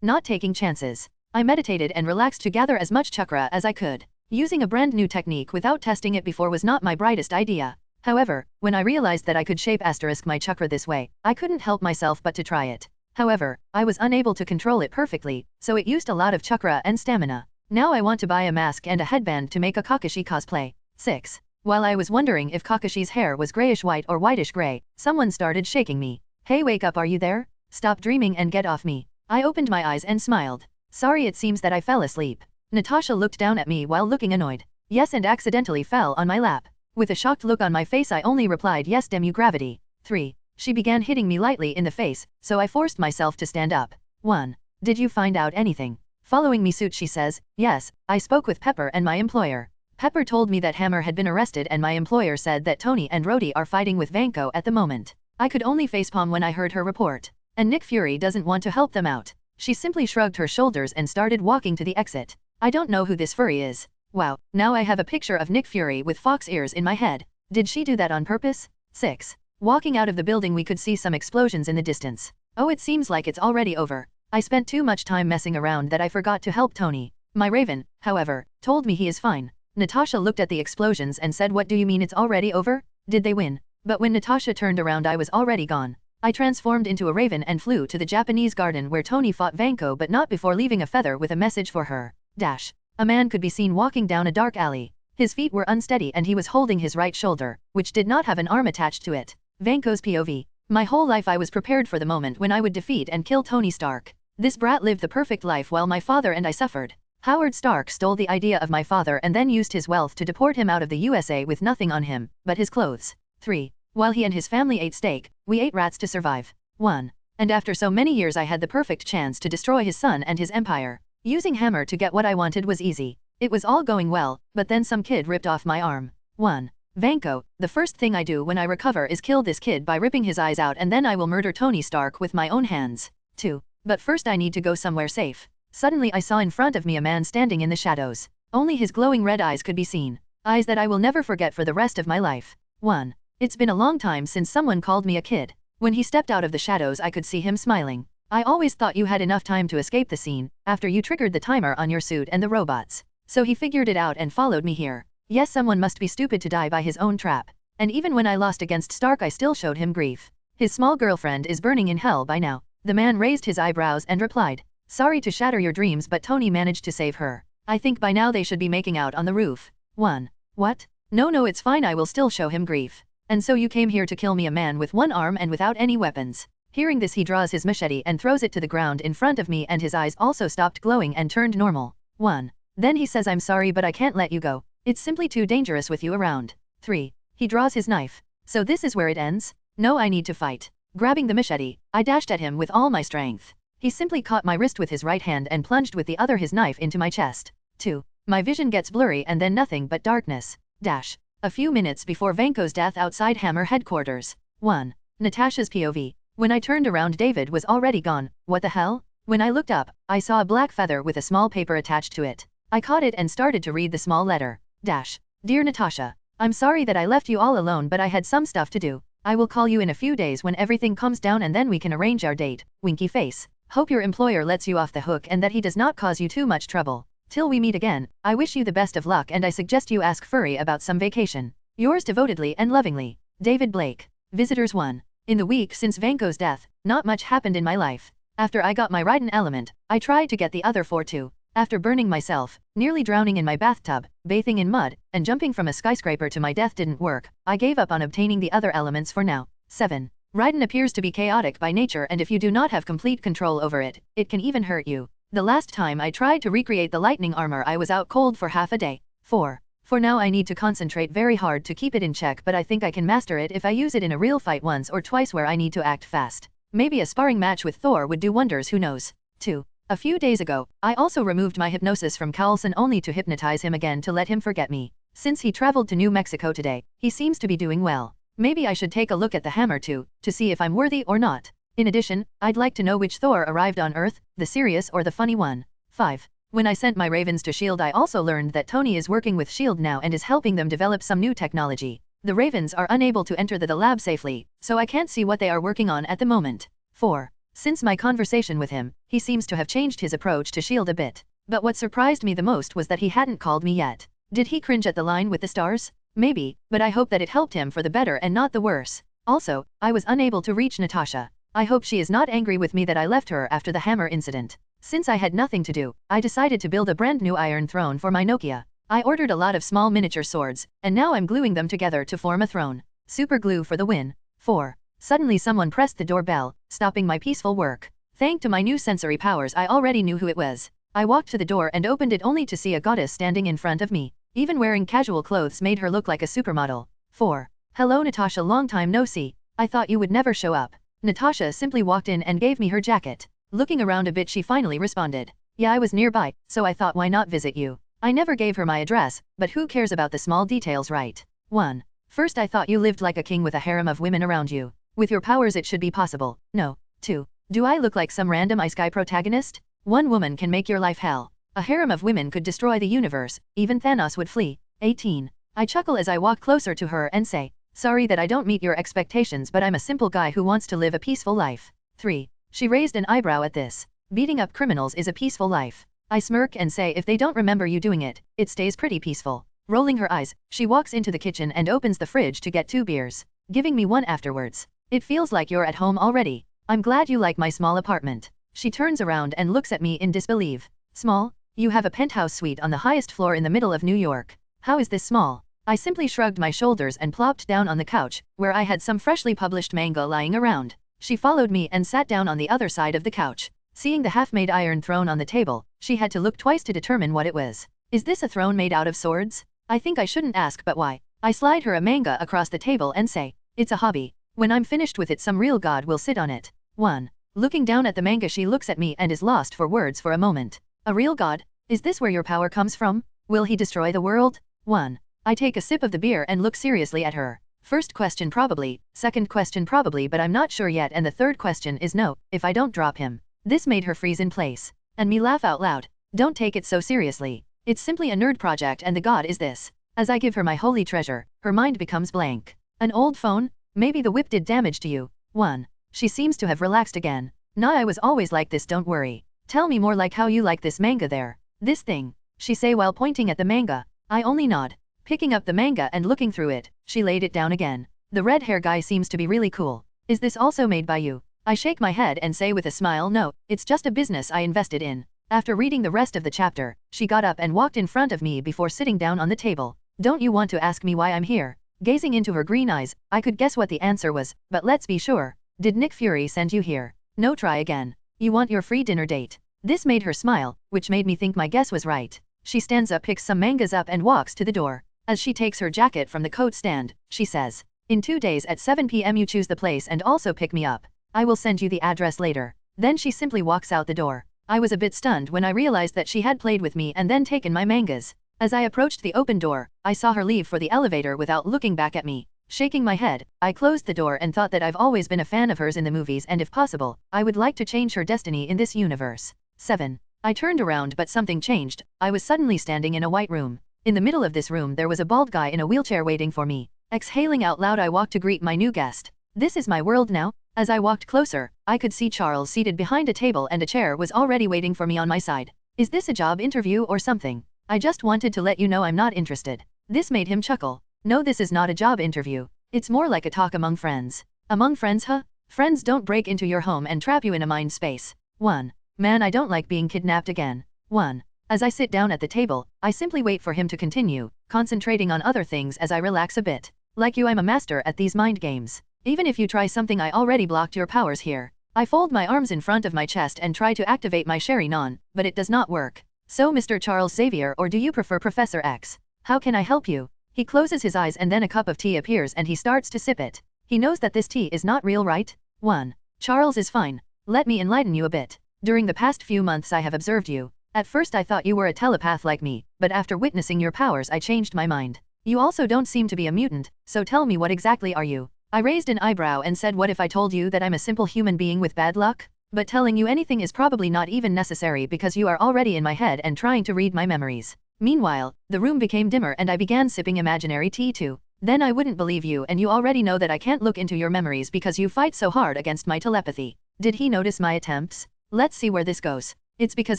not taking chances. I meditated and relaxed to gather as much chakra as I could. Using a brand new technique without testing it before was not my brightest idea. However, when I realized that I could shape my chakra this way, I couldn't help myself but to try it. However, I was unable to control it perfectly, so it used a lot of chakra and stamina. Now I want to buy a mask and a headband to make a Kakashi cosplay. 6. While I was wondering if Kakashi's hair was grayish-white or whitish-gray, someone started shaking me. Hey, wake up, are you there? Stop dreaming and get off me. I opened my eyes and smiled. Sorry, it seems that I fell asleep. Natasha looked down at me while looking annoyed. Yes, and accidentally fell on my lap. With a shocked look on my face, I only replied yes, demu gravity. 3. She began hitting me lightly in the face, so I forced myself to stand up. 1. Did you find out anything? Following me suit, she says. Yes, I spoke with Pepper and my employer. Pepper told me that Hammer had been arrested and my employer said that Tony and Rhodey are fighting with Vanko at the moment. I could only facepalm when I heard her report. And Nick Fury doesn't want to help them out. She simply shrugged her shoulders and started walking to the exit. I don't know who this furry is. Wow, now I have a picture of Nick Fury with fox ears in my head. Did she do that on purpose? 6. Walking out of the building, we could see some explosions in the distance. Oh, it seems like it's already over. I spent too much time messing around that I forgot to help Tony. My Raven, however, told me he is fine. Natasha looked at the explosions and said, what do you mean it's already over? Did they win? But when Natasha turned around, I was already gone. I transformed into a raven and flew to the Japanese garden where Tony fought Vanko, but not before leaving a feather with a message for her. Dash. A man could be seen walking down a dark alley. His feet were unsteady and he was holding his right shoulder, which did not have an arm attached to it. Vanko's POV. My whole life I was prepared for the moment when I would defeat and kill Tony Stark. This brat lived the perfect life while my father and I suffered. Howard Stark stole the idea of my father and then used his wealth to deport him out of the USA with nothing on him but his clothes. 3. While he and his family ate steak, we ate rats to survive. 1. And after so many years I had the perfect chance to destroy his son and his empire. Using Hammer to get what I wanted was easy. It was all going well, but then some kid ripped off my arm. 1. Vanko, the first thing I do when I recover is kill this kid by ripping his eyes out, and then I will murder Tony Stark with my own hands. 2. But first I need to go somewhere safe. Suddenly I saw in front of me a man standing in the shadows. Only his glowing red eyes could be seen. Eyes that I will never forget for the rest of my life. 1. It's been a long time since someone called me a kid. When he stepped out of the shadows I could see him smiling. I always thought you had enough time to escape the scene, after you triggered the timer on your suit and the robots. So he figured it out and followed me here. Yes, someone must be stupid to die by his own trap. And even when I lost against Stark I still showed him grief. His small girlfriend is burning in hell by now. The man raised his eyebrows and replied, sorry to shatter your dreams, but Tony managed to save her. I think by now they should be making out on the roof. 1. What? No, it's fine, I will still show him grief. And so you came here to kill me, a man with one arm and without any weapons. Hearing this, he draws his machete and throws it to the ground in front of me, and his eyes also stopped glowing and turned normal. 1. Then he says, I'm sorry, but I can't let you go. It's simply too dangerous with you around. 3. He draws his knife. So this is where it ends? No, I need to fight. Grabbing the machete, I dashed at him with all my strength. He simply caught my wrist with his right hand and plunged with the other his knife into my chest. 2. My vision gets blurry and then nothing but darkness. Dash. A few minutes before Vanko's death outside Hammer headquarters. 1. Natasha's POV. When I turned around, David was already gone. What the hell? When I looked up, I saw a black feather with a small paper attached to it. I caught it and started to read the small letter. Dash. Dear Natasha, I'm sorry that I left you all alone, but I had some stuff to do. I will call you in a few days when everything calms down and then we can arrange our date. Winky face. Hope your employer lets you off the hook and that he does not cause you too much trouble. Till we meet again, I wish you the best of luck and I suggest you ask Furry about some vacation. Yours devotedly and lovingly, David Blake. Visitors 1. In the week since Vanko's death, not much happened in my life. After I got my Raiden element, I tried to get the other 4 too. After burning myself, nearly drowning in my bathtub, bathing in mud, and jumping from a skyscraper to my death didn't work, I gave up on obtaining the other elements for now. 7. Raiden appears to be chaotic by nature, and if you do not have complete control over it, it can even hurt you. The last time I tried to recreate the lightning armor I was out cold for half a day. 4. For now I need to concentrate very hard to keep it in check, but I think I can master it if I use it in a real fight once or twice where I need to act fast. Maybe a sparring match with Thor would do wonders, who knows. 2. A few days ago, I also removed my hypnosis from Carlson only to hypnotize him again to let him forget me. Since he traveled to New Mexico today, he seems to be doing well. Maybe I should take a look at the hammer too, to see if I'm worthy or not. In addition, I'd like to know which Thor arrived on Earth, the serious or the funny one. 5. When I sent my ravens to S.H.I.E.L.D. I also learned that Tony is working with S.H.I.E.L.D. now and is helping them develop some new technology. The ravens are unable to enter the lab safely, so I can't see what they are working on at the moment. 4. Since my conversation with him, he seems to have changed his approach to S.H.I.E.L.D. a bit. But what surprised me the most was that he hadn't called me yet. Did he cringe at the line with the stars? Maybe, but I hope that it helped him for the better and not the worse. Also, I was unable to reach Natasha. I hope she is not angry with me that I left her after the hammer incident. Since I had nothing to do, I decided to build a brand new iron throne for my Nokia. I ordered a lot of small miniature swords, and now I'm gluing them together to form a throne. Super glue for the win. 4. Suddenly someone pressed the doorbell, stopping my peaceful work. Thanks to my new sensory powers, I already knew who it was. I walked to the door and opened it only to see a goddess standing in front of me. Even wearing casual clothes made her look like a supermodel. 4. Hello Natasha, long time no see. I thought you would never show up. Natasha simply walked in and gave me her jacket. Looking around a bit, she finally responded. Yeah, I was nearby, so I thought why not visit you. I never gave her my address, but who cares about the small details, right? 1. First I thought you lived like a king with a harem of women around you. With your powers it should be possible. No. 2. Do I look like some random ISEKAI protagonist? One woman can make your life hell. A harem of women could destroy the universe, even Thanos would flee. 18. I chuckle as I walk closer to her and say, sorry that I don't meet your expectations, but I'm a simple guy who wants to live a peaceful life. 3. She raised an eyebrow at this. Beating up criminals is a peaceful life. I smirk and say if they don't remember you doing it, it stays pretty peaceful. Rolling her eyes, she walks into the kitchen and opens the fridge to get 2 beers, giving me one afterwards. It feels like you're at home already. I'm glad you like my small apartment. She turns around and looks at me in disbelief. Small? You have a penthouse suite on the highest floor in the middle of New York. How is this small? I simply shrugged my shoulders and plopped down on the couch, where I had some freshly published manga lying around. She followed me and sat down on the other side of the couch. Seeing the half-made iron throne on the table, she had to look twice to determine what it was. Is this a throne made out of swords? I think I shouldn't ask, but why? I slide her a manga across the table and say, it's a hobby. When I'm finished with it, some real god will sit on it. 1. Looking down at the manga, she looks at me and is lost for words for a moment. A real god? Is this where your power comes from? Will he destroy the world? 1. I take a sip of the beer and look seriously at her. First question probably, second question probably, but I'm not sure yet, and the third question is no, if I don't drop him. This made her freeze in place. And me laugh out loud. Don't take it so seriously. It's simply a nerd project and the god is this. As I give her my holy treasure, her mind becomes blank. An old phone? Maybe the whip did damage to you. 1. She seems to have relaxed again. Nah, I was always like this, don't worry. Tell me more, like how you like this manga there. This thing, she say while pointing at the manga. I only nod. Picking up the manga and looking through it, she laid it down again. The red hair guy seems to be really cool. Is this also made by you? I shake my head and say with a smile, no, it's just a business I invested in. After reading the rest of the chapter, she got up and walked in front of me before sitting down on the table. Don't you want to ask me why I'm here? Gazing into her green eyes, I could guess what the answer was, but let's be sure. Did Nick Fury send you here? No, try again. You want your free dinner date. This made her smile, which made me think my guess was right. She stands up, picks some mangas up and walks to the door. As she takes her jacket from the coat stand, she says, in 2 days at 7 p.m. you choose the place and also pick me up. I will send you the address later. Then she simply walks out the door. I was a bit stunned when I realized that she had played with me and then taken my mangas. As I approached the open door, I saw her leave for the elevator without looking back at me. Shaking my head, I closed the door and thought that I've always been a fan of hers in the movies, and if possible, I would like to change her destiny in this universe. 7. I turned around, but something changed. I was suddenly standing in a white room. In the middle of this room there was a bald guy in a wheelchair waiting for me. Exhaling out loud, I walked to greet my new guest. This is my world now? As I walked closer, I could see Charles seated behind a table and a chair was already waiting for me on my side. Is this a job interview or something? I just wanted to let you know I'm not interested. This made him chuckle. No, this is not a job interview. It's more like a talk among friends. Among friends, huh? Friends don't break into your home and trap you in a mind space. 1. Man, I don't like being kidnapped again. 1. As I sit down at the table, I simply wait for him to continue, concentrating on other things as I relax a bit. Like you, I'm a master at these mind games. Even if you try something, I already blocked your powers here. I fold my arms in front of my chest and try to activate my Sharingan, but it does not work. So Mr. Charles Xavier, or do you prefer Professor X? How can I help you? He closes his eyes and then a cup of tea appears and he starts to sip it. He knows that this tea is not real, right? 1. Charles is fine. Let me enlighten you a bit. During the past few months I have observed you. At first I thought you were a telepath like me, but after witnessing your powers I changed my mind. You also don't seem to be a mutant, so tell me, what exactly are you? I raised an eyebrow and said, what if I told you that I'm a simple human being with bad luck? But telling you anything is probably not even necessary because you are already in my head and trying to read my memories. Meanwhile, the room became dimmer and I began sipping imaginary tea too. Then I wouldn't believe you, and you already know that I can't look into your memories because you fight so hard against my telepathy. Did he notice my attempts? Let's see where this goes. It's because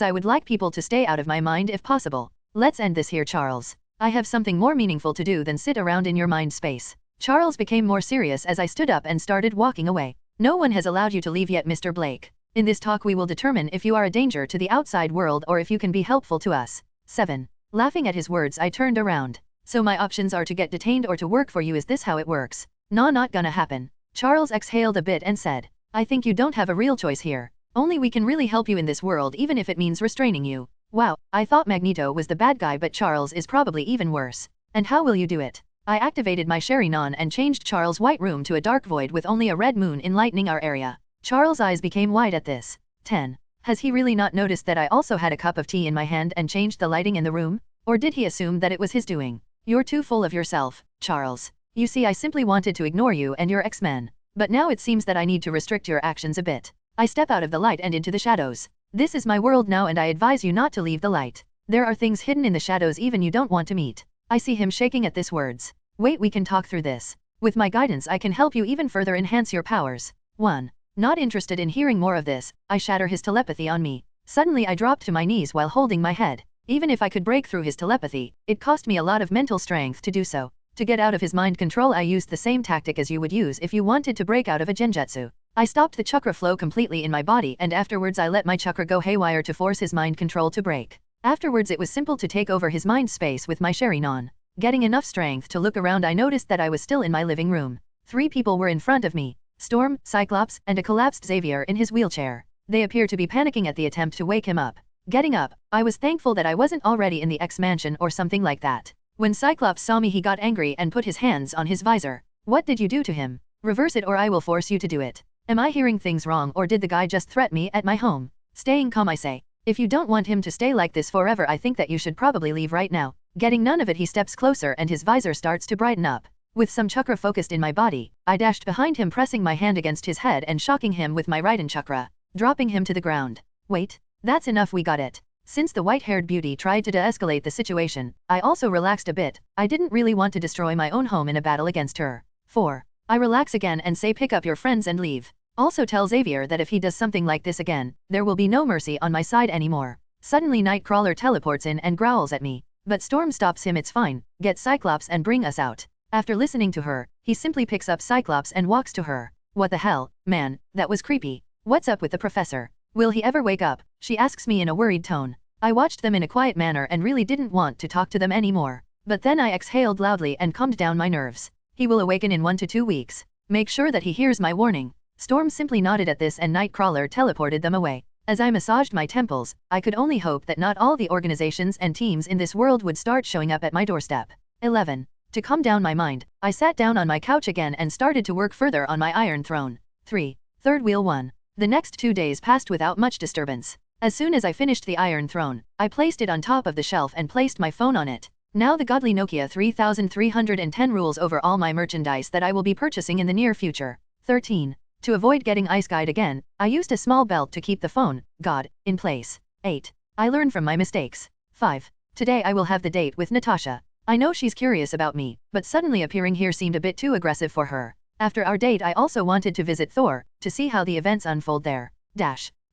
I would like people to stay out of my mind if possible. Let's end this here, Charles. I have something more meaningful to do than sit around in your mind space. Charles became more serious as I stood up and started walking away. No one has allowed you to leave yet, Mr. Blake. In this talk we will determine if you are a danger to the outside world or if you can be helpful to us. 7. Laughing at his words, I turned around. So my options are to get detained or to work for you. Is this how it works? Nah, not gonna happen. Charles exhaled a bit and said, I think you don't have a real choice here. Only we can really help you in this world, even if it means restraining you. Wow, I thought Magneto was the bad guy, but Charles is probably even worse. And how will you do it? I activated my Sharingan and changed Charles' white room to a dark void with only a red moon enlightening our area. Charles' eyes became wide at this. 10. Has he really not noticed that I also had a cup of tea in my hand and changed the lighting in the room? Or did he assume that it was his doing? You're too full of yourself, Charles. You see, I simply wanted to ignore you and your X-Men. But now it seems that I need to restrict your actions a bit. I step out of the light and into the shadows. This is my world now and I advise you not to leave the light. There are things hidden in the shadows even you don't want to meet. I see him shaking at this words. Wait, we can talk through this. With my guidance I can help you even further enhance your powers. 1. Not interested in hearing more of this, I shatter his telepathy on me. Suddenly I dropped to my knees while holding my head. Even if I could break through his telepathy, it cost me a lot of mental strength to do so. To get out of his mind control I used the same tactic as you would use if you wanted to break out of a genjutsu. I stopped the chakra flow completely in my body and afterwards I let my chakra go haywire to force his mind control to break. Afterwards it was simple to take over his mind space with my Sharingan. Getting enough strength to look around I noticed that I was still in my living room. 3 people were in front of me. Storm, Cyclops, and a collapsed Xavier in his wheelchair. They appear to be panicking at the attempt to wake him up. Getting up, I was thankful that I wasn't already in the X-Mansion or something like that. When Cyclops saw me he got angry and put his hands on his visor. What did you do to him? Reverse it or I will force you to do it. Am I hearing things wrong or did the guy just threaten me at my home? Staying calm I say. If you don't want him to stay like this forever I think that you should probably leave right now. Getting none of it he steps closer and his visor starts to brighten up. With some chakra focused in my body, I dashed behind him pressing my hand against his head and shocking him with my Raiden chakra, dropping him to the ground. Wait, that's enough, we got it. Since the white-haired beauty tried to de-escalate the situation, I also relaxed a bit. I didn't really want to destroy my own home in a battle against her. 4. I relax again and say pick up your friends and leave. Also tell Xavier that if he does something like this again, there will be no mercy on my side anymore. Suddenly Nightcrawler teleports in and growls at me. But Storm stops him. It's fine, get Cyclops and bring us out. After listening to her, he simply picks up Cyclops and walks to her. What the hell, man, that was creepy. What's up with the professor? Will he ever wake up? She asks me in a worried tone. I watched them in a quiet manner and really didn't want to talk to them anymore. But then I exhaled loudly and calmed down my nerves. He will awaken in 1 to 2 weeks. Make sure that he hears my warning. Storm simply nodded at this and Nightcrawler teleported them away. As I massaged my temples, I could only hope that not all the organizations and teams in this world would start showing up at my doorstep. 11. To calm down my mind, I sat down on my couch again and started to work further on my Iron Throne. 3. Third wheel 1. The next 2 days passed without much disturbance. As soon as I finished the Iron Throne, I placed it on top of the shelf and placed my phone on it. Now the godly Nokia 3310 rules over all my merchandise that I will be purchasing in the near future. 13. To avoid getting ice-guyed again, I used a small belt to keep the phone, God, in place. 8. I learned from my mistakes. 5. Today I will have the date with Natasha. I know she's curious about me, but suddenly appearing here seemed a bit too aggressive for her. After our date I also wanted to visit Thor, to see how the events unfold there.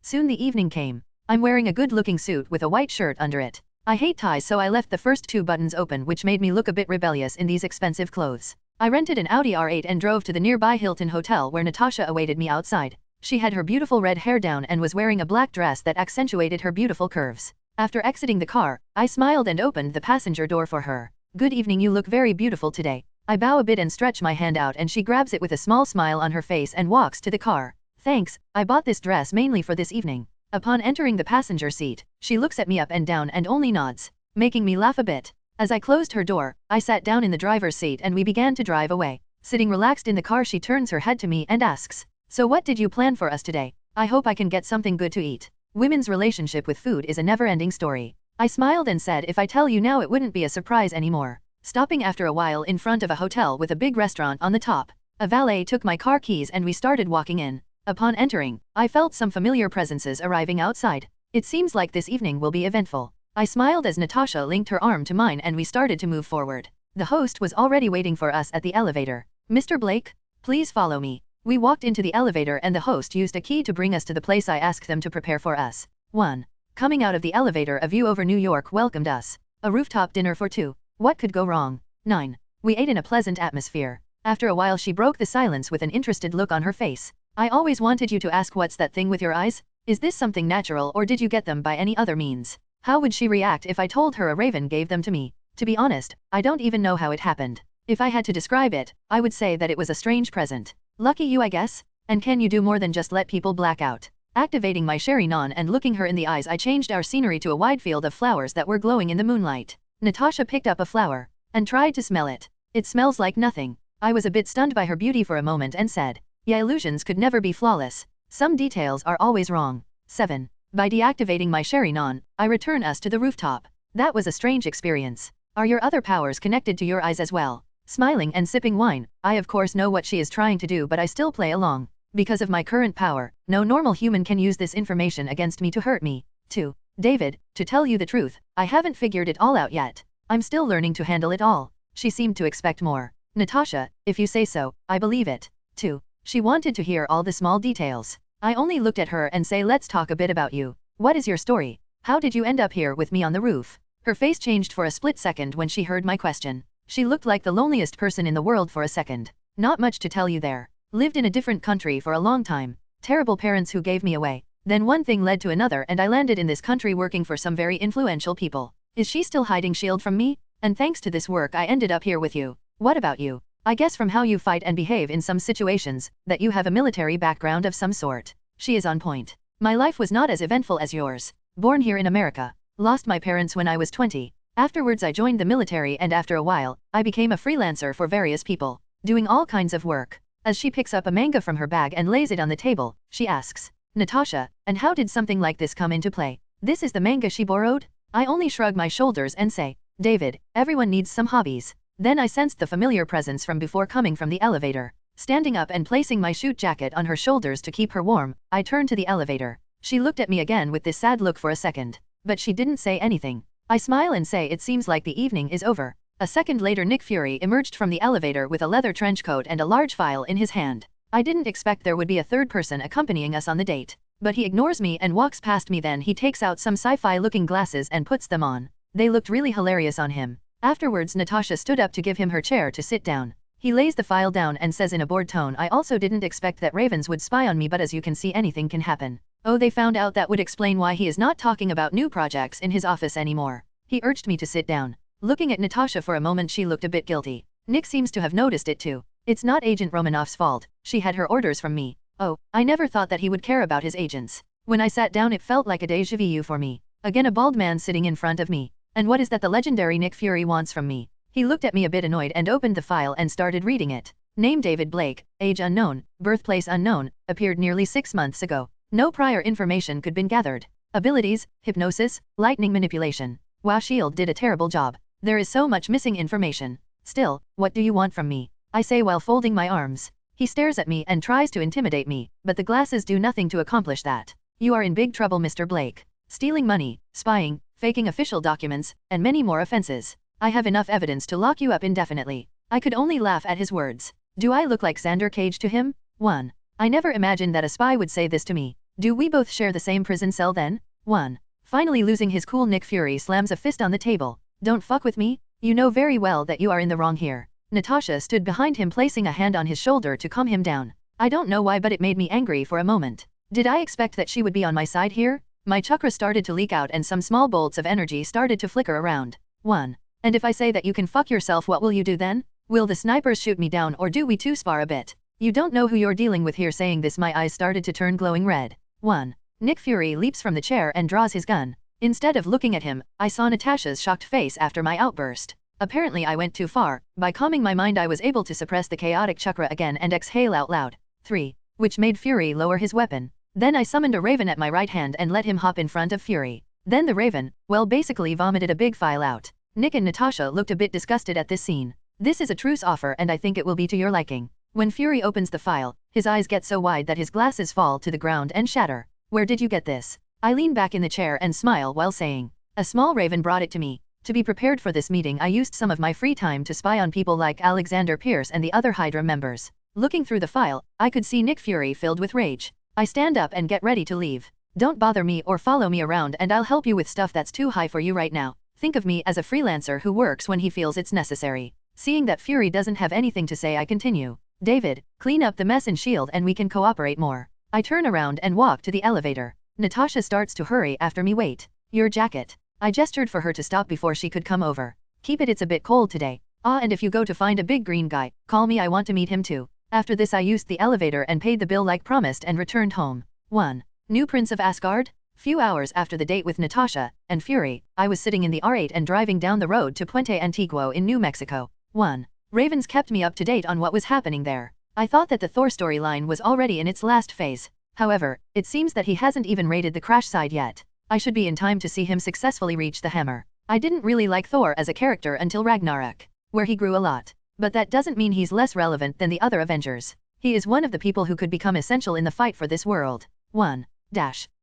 Soon the evening came. I'm wearing a good-looking suit with a white shirt under it. I hate ties so I left the first 2 buttons open which made me look a bit rebellious in these expensive clothes. I rented an Audi R8 and drove to the nearby Hilton Hotel where Natasha awaited me outside. She had her beautiful red hair down and was wearing a black dress that accentuated her beautiful curves. After exiting the car, I smiled and opened the passenger door for her. Good evening, you look very beautiful today. I bow a bit and stretch my hand out and she grabs it with a small smile on her face and walks to the car. Thanks, I bought this dress mainly for this evening. Upon entering the passenger seat, she looks at me up and down and only nods, making me laugh a bit. As I closed her door, I sat down in the driver's seat and we began to drive away. Sitting relaxed in the car she turns her head to me and asks, so what did you plan for us today? I hope I can get something good to eat. Women's relationship with food is a never-ending story. I smiled and said if I tell you now it wouldn't be a surprise anymore. Stopping after a while in front of a hotel with a big restaurant on the top. A valet took my car keys and we started walking in. Upon entering, I felt some familiar presences arriving outside. It seems like this evening will be eventful. I smiled as Natasha linked her arm to mine and we started to move forward. The host was already waiting for us at the elevator. Mr. Blake, please follow me. We walked into the elevator and the host used a key to bring us to the place I asked them to prepare for us. 1. Coming out of the elevator, a view over New York welcomed us. A rooftop dinner for 2. What could go wrong? 9. We ate in a pleasant atmosphere. After a while she broke the silence with an interested look on her face. I always wanted you to ask, what's that thing with your eyes? Is this something natural or did you get them by any other means? How would she react if I told her a raven gave them to me? To be honest, I don't even know how it happened. If I had to describe it, I would say that it was a strange present. Lucky you, I guess? And can you do more than just let people black out? Activating my Sharingan and looking her in the eyes, I changed our scenery to a wide field of flowers that were glowing in the moonlight. Natasha picked up a flower and tried to smell it. It smells like nothing. I was a bit stunned by her beauty for a moment and said, yeah, illusions could never be flawless. Some details are always wrong. 7. By deactivating my Sharingan, I return us to the rooftop. That was a strange experience. Are your other powers connected to your eyes as well? Smiling and sipping wine, I of course know what she is trying to do, but I still play along. Because of my current power, no normal human can use this information against me to hurt me. 2. David, to tell you the truth, I haven't figured it all out yet. I'm still learning to handle it all. She seemed to expect more. Natasha, if you say so, I believe it. 2. She wanted to hear all the small details. I only looked at her and say, let's talk a bit about you. What is your story? How did you end up here with me on the roof? Her face changed for a split second when she heard my question. She looked like the loneliest person in the world for a second. Not much to tell you there. Lived in a different country for a long time. Terrible parents who gave me away. Then one thing led to another and I landed in this country working for some very influential people. Is she still hiding shield from me? And thanks to this work I ended up here with you. What about you? I guess from how you fight and behave in some situations, that you have a military background of some sort. She is on point. My life was not as eventful as yours. Born here in America. Lost my parents when I was 20. Afterwards I joined the military and after a while, I became a freelancer for various people, doing all kinds of work. As she picks up a manga from her bag and lays it on the table, she asks, Natasha, and how did something like this come into play? This is the manga she borrowed? I only shrug my shoulders and say, David, everyone needs some hobbies. Then I sensed the familiar presence from before coming from the elevator. Standing up and placing my suit jacket on her shoulders to keep her warm, I turned to the elevator. She looked at me again with this sad look for a second. But she didn't say anything. I smile and say it seems like the evening is over. A second later Nick Fury emerged from the elevator with a leather trench coat and a large file in his hand. I didn't expect there would be a third person accompanying us on the date. But he ignores me and walks past me, then he takes out some sci-fi looking glasses and puts them on. They looked really hilarious on him. Afterwards Natasha stood up to give him her chair to sit down. He lays the file down and says in a bored tone, I also didn't expect that ravens would spy on me, but as you can see anything can happen. Oh, they found out. That would explain why he is not talking about new projects in his office anymore. He urged me to sit down. Looking at Natasha for a moment, she looked a bit guilty. Nick seems to have noticed it too. It's not Agent Romanoff's fault. She had her orders from me. Oh, I never thought that he would care about his agents. When I sat down it felt like a déjà vu for me. Again a bald man sitting in front of me. And what is that the legendary Nick Fury wants from me? He looked at me a bit annoyed and opened the file and started reading it. Name David Blake, age unknown, birthplace unknown, appeared nearly 6 months ago. No prior information could been gathered. Abilities, hypnosis, lightning manipulation. Wow, S.H.I.E.L.D. did a terrible job. There is so much missing information. Still, what do you want from me? I say while folding my arms. He stares at me and tries to intimidate me, but the glasses do nothing to accomplish that. You are in big trouble, Mr. Blake. Stealing money, spying, faking official documents, and many more offenses. I have enough evidence to lock you up indefinitely. I could only laugh at his words. Do I look like Xander Cage to him? 1. I never imagined that a spy would say this to me. Do we both share the same prison cell then? 1. Finally losing his cool, Nick Fury slams a fist on the table. Don't fuck with me? You know very well that you are in the wrong here. Natasha stood behind him, placing a hand on his shoulder to calm him down. I don't know why, but it made me angry for a moment. Did I expect that she would be on my side here? My chakra started to leak out and some small bolts of energy started to flicker around. 1. And if I say that you can fuck yourself, what will you do then? Will the snipers shoot me down or do we two spar a bit? You don't know who you're dealing with here. Saying this, my eyes started to turn glowing red. 1. Nick Fury leaps from the chair and draws his gun. Instead of looking at him, I saw Natasha's shocked face after my outburst. Apparently I went too far. By calming my mind I was able to suppress the chaotic chakra again and exhale out loud. 3. Which made Fury lower his weapon. Then I summoned a raven at my right hand and let him hop in front of Fury. Then the raven, well, basically vomited a big file out. Nick and Natasha looked a bit disgusted at this scene. This is a truce offer and I think it will be to your liking. When Fury opens the file, his eyes get so wide that his glasses fall to the ground and shatter. Where did you get this? I lean back in the chair and smile while saying, a small raven brought it to me. To be prepared for this meeting I used some of my free time to spy on people like Alexander Pierce and the other Hydra members. Looking through the file, I could see Nick Fury filled with rage. I stand up and get ready to leave. Don't bother me or follow me around and I'll help you with stuff that's too high for you right now. Think of me as a freelancer who works when he feels it's necessary. Seeing that Fury doesn't have anything to say, I continue. David, clean up the mess in S.H.I.E.L.D. and we can cooperate more. I turn around and walk to the elevator. Natasha starts to hurry after me. Wait. Your jacket. I gestured for her to stop before she could come over. Keep it, it's a bit cold today. Ah, and if you go to find a big green guy, call me, I want to meet him too. After this I used the elevator and paid the bill like promised and returned home. 1. New Prince of Asgard? Few hours after the date with Natasha and Fury, I was sitting in the R8 and driving down the road to Puente Antiguo in New Mexico. 1. Ravens kept me up to date on what was happening there. I thought that the Thor storyline was already in its last phase. However, it seems that he hasn't even raided the crash side yet. I should be in time to see him successfully reach the hammer. I didn't really like Thor as a character until Ragnarok, where he grew a lot. But that doesn't mean he's less relevant than the other Avengers. He is one of the people who could become essential in the fight for this world. 1.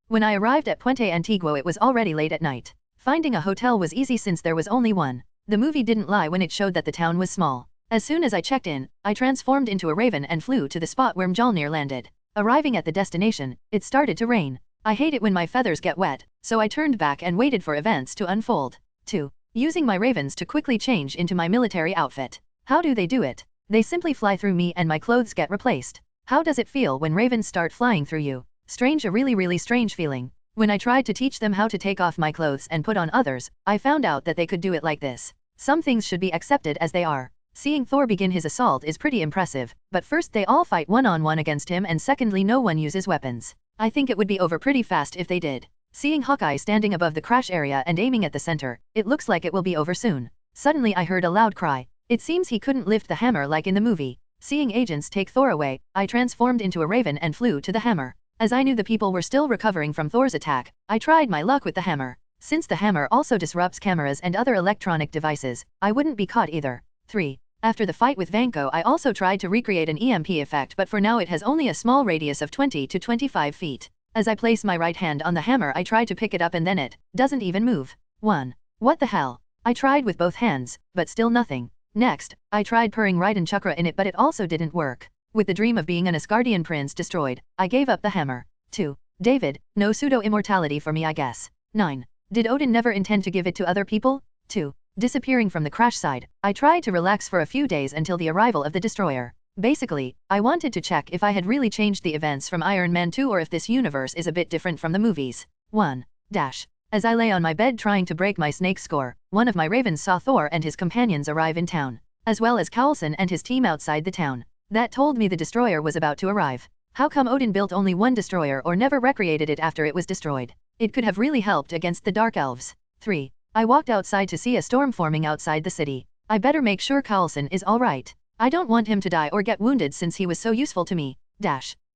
When I arrived at Puente Antiguo it was already late at night. Finding a hotel was easy since there was only one. The movie didn't lie when it showed that the town was small. As soon as I checked in, I transformed into a raven and flew to the spot where Mjolnir landed. Arriving at the destination, it started to rain. I hate it when my feathers get wet, so I turned back and waited for events to unfold. 2. Using my ravens to quickly change into my military outfit. How do they do it? They simply fly through me and my clothes get replaced. How does it feel when ravens start flying through you? Strange, a really strange feeling. When I tried to teach them how to take off my clothes and put on others, I found out that they could do it like this. Some things should be accepted as they are. Seeing Thor begin his assault is pretty impressive, but first they all fight one-on-one against him and secondly no one uses weapons. I think it would be over pretty fast if they did. Seeing Hawkeye standing above the crash area and aiming at the center, it looks like it will be over soon. Suddenly I heard a loud cry. It seems he couldn't lift the hammer like in the movie. Seeing agents take Thor away, I transformed into a raven and flew to the hammer. As I knew the people were still recovering from Thor's attack, I tried my luck with the hammer. Since the hammer also disrupts cameras and other electronic devices, I wouldn't be caught either. 3. After the fight with Vanko I also tried to recreate an EMP effect, but for now it has only a small radius of 20 to 25 feet. As I place my right hand on the hammer I try to pick it up and then it doesn't even move. 1. What the hell? I tried with both hands, but still nothing. Next, I tried pouring Raiden Chakra in it but it also didn't work. With the dream of being an Asgardian prince destroyed, I gave up the hammer. 2. David, no pseudo-immortality for me I guess. 9. Did Odin never intend to give it to other people? 2. Disappearing from the crash side, I tried to relax for a few days until the arrival of the destroyer. Basically, I wanted to check if I had really changed the events from Iron Man 2 or if this universe is a bit different from the movies. 1. As I lay on my bed trying to break my snake score, one of my ravens saw Thor and his companions arrive in town, as well as Coulson and his team outside the town. That told me the destroyer was about to arrive. How come Odin built only one destroyer or never recreated it after it was destroyed? It could have really helped against the Dark Elves. 3. I walked outside to see a storm forming outside the city. I better make sure Coulson is alright. I don't want him to die or get wounded since he was so useful to me.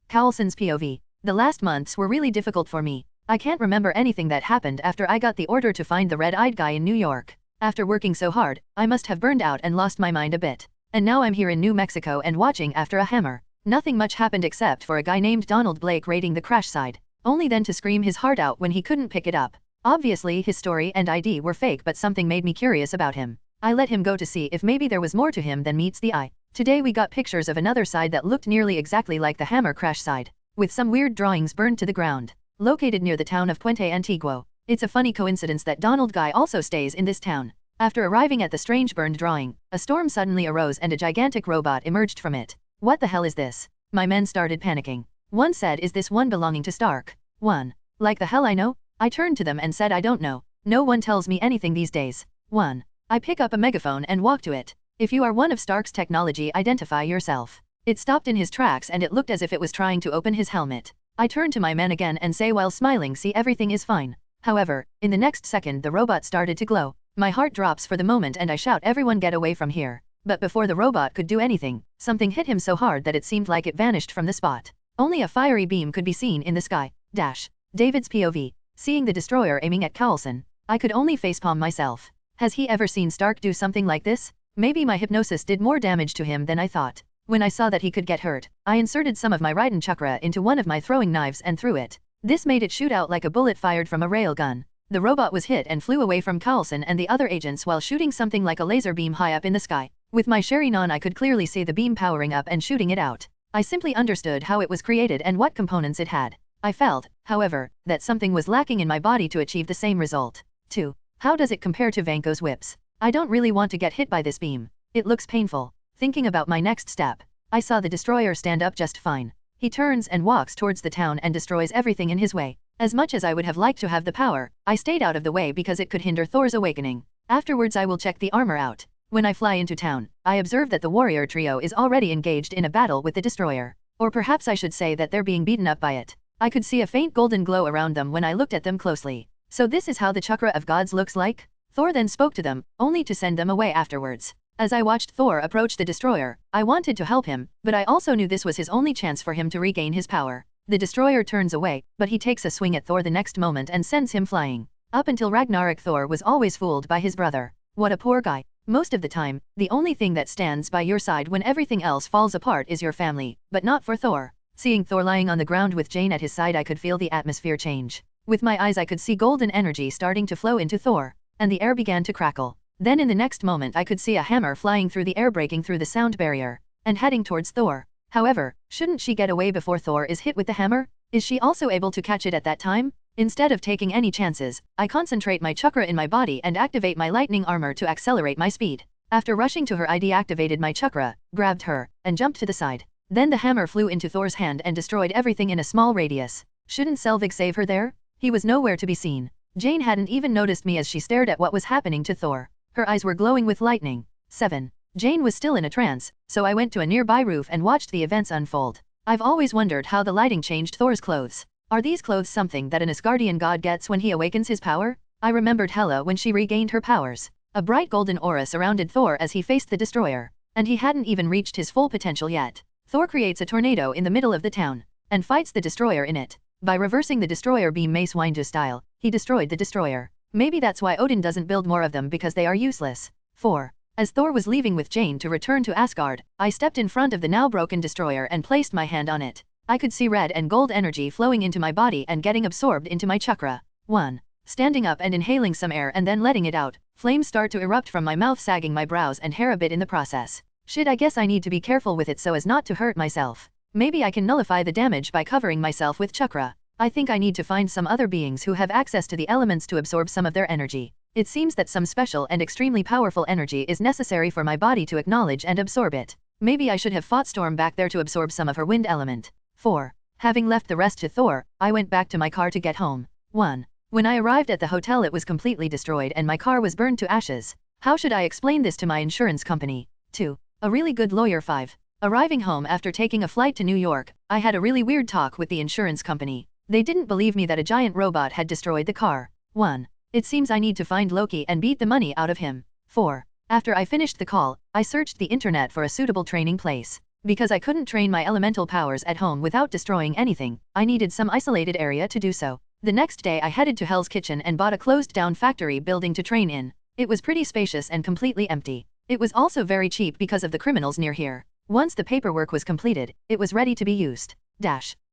Coulson's POV. The last months were really difficult for me. I can't remember anything that happened after I got the order to find the red-eyed guy in New York. After working so hard, I must have burned out and lost my mind a bit. And now I'm here in New Mexico and watching after a hammer. Nothing much happened except for a guy named Donald Blake raiding the crash side. Only then to scream his heart out when he couldn't pick it up. Obviously his story and ID were fake, but something made me curious about him. I let him go to see if maybe there was more to him than meets the eye. Today we got pictures of another side that looked nearly exactly like the hammer crash side, with some weird drawings burned to the ground. Located near the town of Puente Antiguo. It's a funny coincidence that Donald Guy also stays in this town. After arriving at the strange burned drawing, a storm suddenly arose and a gigantic robot emerged from it. What the hell is this? My men started panicking. One said, is this one belonging to Stark? 1. Like the hell I know? I turned to them and said I don't know. No one tells me anything these days. 1. I pick up a megaphone and walk to it. If you are one of Stark's technology, identify yourself. It stopped in his tracks and it looked as if it was trying to open his helmet. I turn to my men again and say while smiling, see, everything is fine. However, in the next second the robot started to glow. My heart drops for the moment and I shout, everyone get away from here. But before the robot could do anything, something hit him so hard that it seemed like it vanished from the spot. Only a fiery beam could be seen in the sky. David's POV. Seeing the destroyer aiming at Coulson, I could only facepalm myself. Has he ever seen Stark do something like this? Maybe my hypnosis did more damage to him than I thought. When I saw that he could get hurt, I inserted some of my Raiden Chakra into one of my throwing knives and threw it. This made it shoot out like a bullet fired from a railgun. The robot was hit and flew away from Coulson and the other agents while shooting something like a laser beam high up in the sky. With my Sharingan I could clearly see the beam powering up and shooting it out. I simply understood how it was created and what components it had. I felt, however, that something was lacking in my body to achieve the same result. 2. How does it compare to Vanko's whips? I don't really want to get hit by this beam. It looks painful. Thinking about my next step, I saw the destroyer stand up just fine. He turns and walks towards the town and destroys everything in his way. As much as I would have liked to have the power, I stayed out of the way because it could hinder Thor's awakening. Afterwards I will check the armor out. When I fly into town, I observe that the warrior trio is already engaged in a battle with the destroyer. Or perhaps I should say that they're being beaten up by it. I could see a faint golden glow around them when I looked at them closely. So this is how the chakra of gods looks like? Thor then spoke to them, only to send them away afterwards. As I watched Thor approach the destroyer, I wanted to help him, but I also knew this was his only chance for him to regain his power. The destroyer turns away, but he takes a swing at Thor the next moment and sends him flying. Up until Ragnarok, Thor was always fooled by his brother. What a poor guy. Most of the time, the only thing that stands by your side when everything else falls apart is your family, but not for Thor. Seeing Thor lying on the ground with Jane at his side, I could feel the atmosphere change. With my eyes I could see golden energy starting to flow into Thor, and the air began to crackle. Then in the next moment I could see a hammer flying through the air, breaking through the sound barrier, and heading towards Thor. However, shouldn't she get away before Thor is hit with the hammer? Is she also able to catch it at that time? Instead of taking any chances, I concentrate my chakra in my body and activate my lightning armor to accelerate my speed. After rushing to her, I deactivated my chakra, grabbed her, and jumped to the side. Then the hammer flew into Thor's hand and destroyed everything in a small radius. Shouldn't Selvig save her there? He was nowhere to be seen. Jane hadn't even noticed me as she stared at what was happening to Thor. Her eyes were glowing with lightning. 7. Jane was still in a trance, so I went to a nearby roof and watched the events unfold. I've always wondered how the lighting changed Thor's clothes. Are these clothes something that an Asgardian god gets when he awakens his power? I remembered Hela when she regained her powers. A bright golden aura surrounded Thor as he faced the destroyer, and he hadn't even reached his full potential yet. Thor creates a tornado in the middle of the town, and fights the destroyer in it. By reversing the destroyer beam Mace Windu style, he destroyed the destroyer. Maybe that's why Odin doesn't build more of them, because they are useless. 4. As Thor was leaving with Jane to return to Asgard, I stepped in front of the now broken destroyer and placed my hand on it. I could see red and gold energy flowing into my body and getting absorbed into my chakra. 1. Standing up and inhaling some air and then letting it out, flames start to erupt from my mouth, sagging my brows and hair a bit in the process. Shit, I guess I need to be careful with it so as not to hurt myself. Maybe I can nullify the damage by covering myself with chakra. I think I need to find some other beings who have access to the elements to absorb some of their energy. It seems that some special and extremely powerful energy is necessary for my body to acknowledge and absorb it. Maybe I should have fought Storm back there to absorb some of her wind element. 4. Having left the rest to Thor, I went back to my car to get home. 1. When I arrived at the hotel, it was completely destroyed and my car was burned to ashes. How should I explain this to my insurance company? 2. A really good lawyer. 5. Arriving home after taking a flight to New York, I had a really weird talk with the insurance company. They didn't believe me that a giant robot had destroyed the car. 1. It seems I need to find Loki and beat the money out of him. 4. After I finished the call, I searched the internet for a suitable training place. Because I couldn't train my elemental powers at home without destroying anything, I needed some isolated area to do so. The next day I headed to Hell's Kitchen and bought a closed-down factory building to train in. It was pretty spacious and completely empty. It was also very cheap because of the criminals near here. Once the paperwork was completed, it was ready to be used.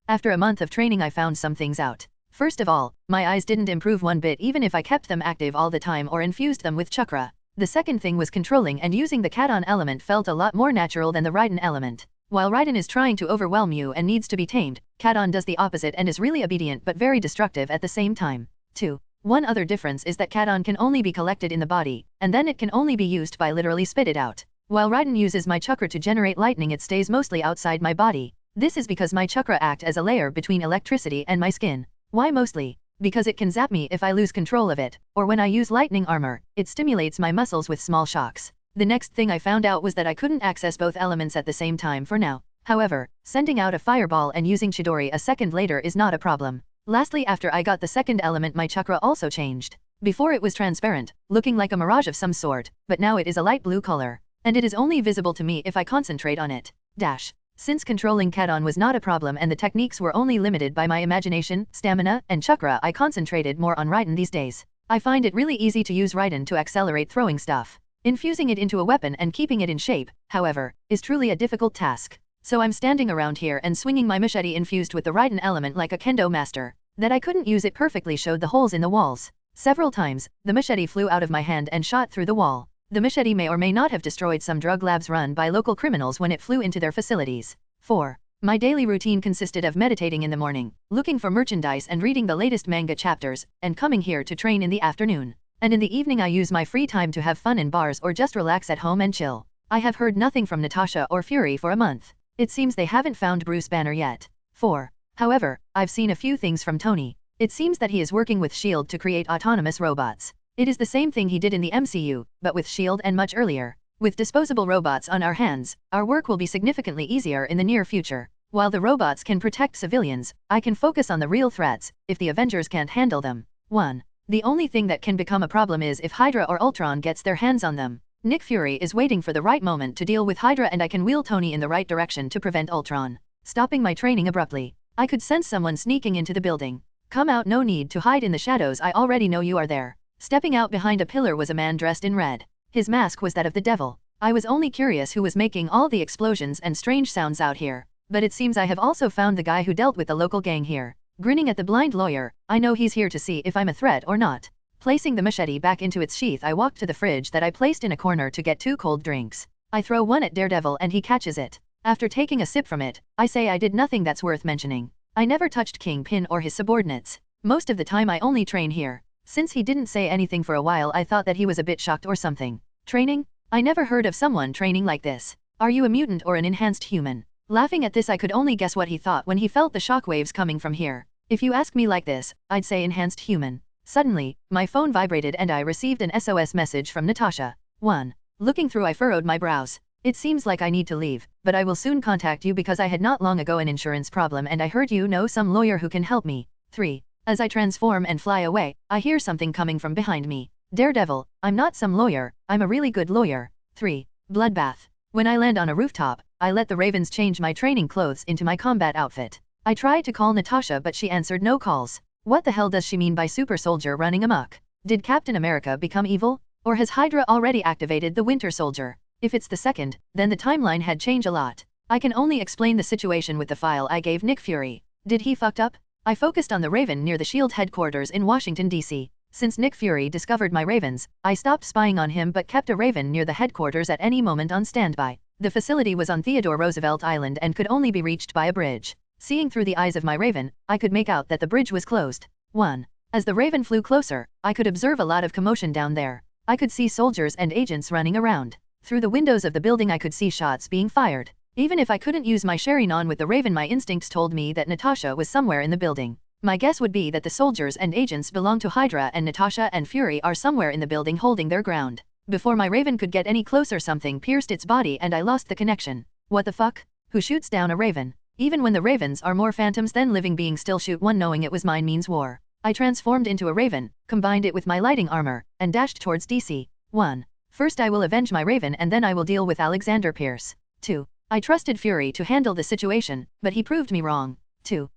After a month of training I found some things out. First of all, my eyes didn't improve one bit even if I kept them active all the time or infused them with chakra. The second thing was controlling and using the Kadon element felt a lot more natural than the Raiden element. While Raiden is trying to overwhelm you and needs to be tamed, Kadon does the opposite and is really obedient but very destructive at the same time. 2. One other difference is that Kadon can only be collected in the body, and then it can only be used by literally spit it out. While Raiden uses my chakra to generate lightning, it stays mostly outside my body. This is because my chakra act as a layer between electricity and my skin. Why mostly? Because it can zap me if I lose control of it, or when I use lightning armor, it stimulates my muscles with small shocks. The next thing I found out was that I couldn't access both elements at the same time for now. However, sending out a fireball and using Chidori a second later is not a problem. Lastly, after I got the second element, my chakra also changed. Before it was transparent, looking like a mirage of some sort, but now it is a light blue color, and it is only visible to me if I concentrate on it. Since controlling Kadon was not a problem and the techniques were only limited by my imagination, stamina, and chakra, I concentrated more on Raiden these days. I find it really easy to use Raiden to accelerate throwing stuff. Infusing it into a weapon and keeping it in shape, however, is truly a difficult task. So I'm standing around here and swinging my machete infused with the Raiden element like a kendo master. That I couldn't use it perfectly showed the holes in the walls. Several times, the machete flew out of my hand and shot through the wall. The machete may or may not have destroyed some drug labs run by local criminals when it flew into their facilities. 4. My daily routine consisted of meditating in the morning, looking for merchandise and reading the latest manga chapters, and coming here to train in the afternoon. And in the evening I use my free time to have fun in bars or just relax at home and chill. I have heard nothing from Natasha or Fury for a month. It seems they haven't found Bruce Banner yet. 4. However, I've seen a few things from Tony. It seems that he is working with S.H.I.E.L.D. to create autonomous robots. It is the same thing he did in the MCU, but with S.H.I.E.L.D. and much earlier. With disposable robots on our hands, our work will be significantly easier in the near future. While the robots can protect civilians, I can focus on the real threats, if the Avengers can't handle them. 1. The only thing that can become a problem is if Hydra or Ultron gets their hands on them. Nick Fury is waiting for the right moment to deal with Hydra and I can wheel Tony in the right direction to prevent Ultron. Stopping my training abruptly. I could sense someone sneaking into the building. Come out, no need to hide in the shadows, I already know you are there. Stepping out behind a pillar was a man dressed in red. His mask was that of the devil. I was only curious who was making all the explosions and strange sounds out here. But it seems I have also found the guy who dealt with the local gang here. Grinning at the blind lawyer, I know he's here to see if I'm a threat or not. Placing the machete back into its sheath, I walked to the fridge that I placed in a corner to get 2 cold drinks. I throw one at Daredevil and he catches it. After taking a sip from it, I say I did nothing that's worth mentioning. I never touched Kingpin or his subordinates. Most of the time I only train here. Since he didn't say anything for a while, I thought that he was a bit shocked or something. Training? I never heard of someone training like this. Are you a mutant or an enhanced human? Laughing at this, I could only guess what he thought when he felt the shockwaves coming from here. If you ask me like this, I'd say enhanced human. Suddenly, my phone vibrated and I received an SOS message from Natasha. 1. Looking through, I furrowed my brows. It seems like I need to leave, but I will soon contact you because I had not long ago an insurance problem and I heard you know some lawyer who can help me. 3. As I transform and fly away, I hear something coming from behind me. Daredevil, I'm not some lawyer, I'm a really good lawyer. 3. Bloodbath. When I land on a rooftop, I let the ravens change my training clothes into my combat outfit. I tried to call Natasha but she answered no calls. What the hell does she mean by super soldier running amok? Did Captain America become evil? Or has Hydra already activated the Winter Soldier? If it's the second, then the timeline had changed a lot. I can only explain the situation with the file I gave Nick Fury. Did he fucked up? I focused on the Raven near the S.H.I.E.L.D. headquarters in Washington, D.C. Since Nick Fury discovered my ravens, I stopped spying on him but kept a Raven near the headquarters at any moment on standby. The facility was on Theodore Roosevelt Island and could only be reached by a bridge. Seeing through the eyes of my Raven, I could make out that the bridge was closed. 1. As the Raven flew closer, I could observe a lot of commotion down there. I could see soldiers and agents running around. Through the windows of the building I could see shots being fired. Even if I couldn't use my Sharingan with the Raven, my instincts told me that Natasha was somewhere in the building. My guess would be that the soldiers and agents belong to Hydra and Natasha and Fury are somewhere in the building holding their ground. Before my Raven could get any closer, something pierced its body and I lost the connection. What the fuck? Who shoots down a Raven? Even when the Ravens are more phantoms than living beings, still shoot one. Knowing it was mine means war. I transformed into a Raven, combined it with my lighting armor, and dashed towards DC. 1. First I will avenge my Raven and then I will deal with Alexander Pierce. 2. I trusted Fury to handle the situation, but he proved me wrong. 2.